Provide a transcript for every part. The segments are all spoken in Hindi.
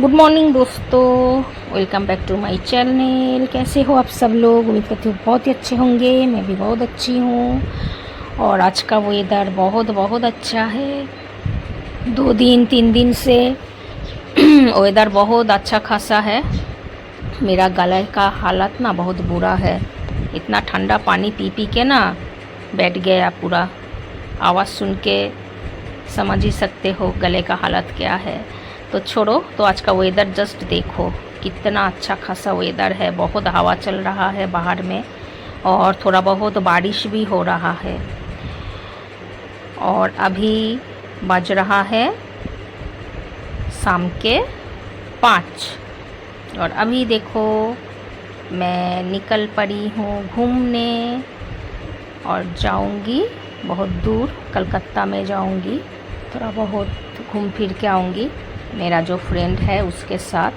गुड मॉर्निंग दोस्तों, welcome back to my channel. कैसे हो आप सब लोग? उम्मीद करती हूँ बहुत ही अच्छे होंगे। मैं भी बहुत अच्छी हूँ। और आज का वेदर बहुत बहुत अच्छा है। 2 दिन 3 दिन से वेदर बहुत अच्छा खासा है। मेरा गले का हालत ना बहुत बुरा है। इतना ठंडा पानी पी पी के ना बैठ गया पूरा। आवाज़ सुन के समझ ही सकते हो गले का हालत क्या है। तो छोड़ो, तो आज का वेदर जस्ट देखो, कितना अच्छा खासा वेदर है। बहुत हवा चल रहा है बाहर में और थोड़ा बहुत बारिश भी हो रहा है। और अभी बज रहा है शाम के 5। और अभी देखो मैं निकल पड़ी हूँ घूमने और जाऊँगी बहुत दूर, कलकत्ता में जाऊँगी। थोड़ा बहुत घूम फिर के आऊँगी। मेरा जो फ्रेंड है उसके साथ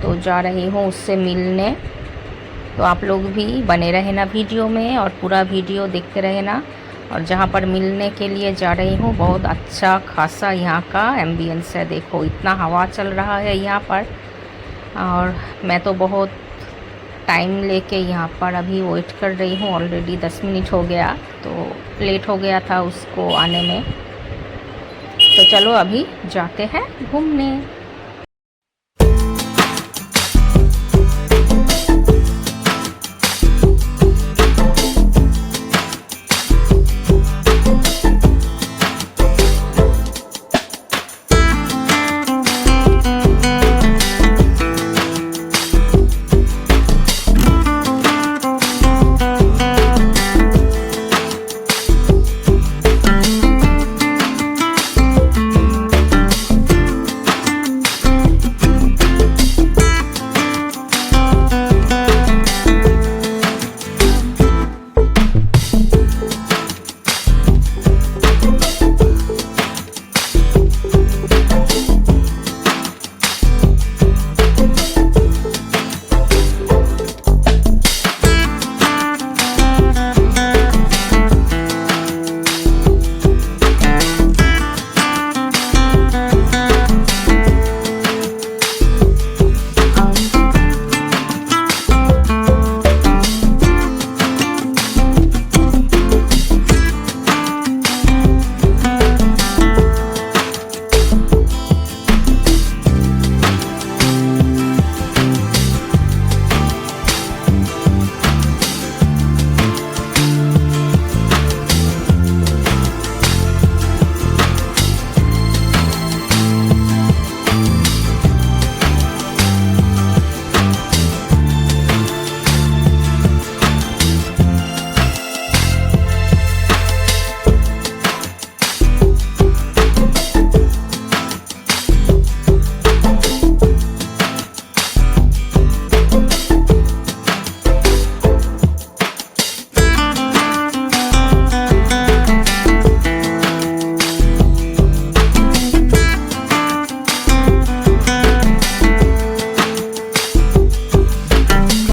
तो जा रही हूँ उससे मिलने। तो आप लोग भी बने रहना वीडियो में और पूरा वीडियो देखते रहना। और जहाँ पर मिलने के लिए जा रही हूँ बहुत अच्छा खासा यहाँ का एम्बियंस है। देखो इतना हवा चल रहा है यहाँ पर। और मैं तो बहुत टाइम लेके यहाँ पर अभी वेट कर रही हूँ। ऑलरेडी 10 मिनट हो गया, तो लेट हो गया था उसको आने में। तो चलो अभी जाते हैं घूमने।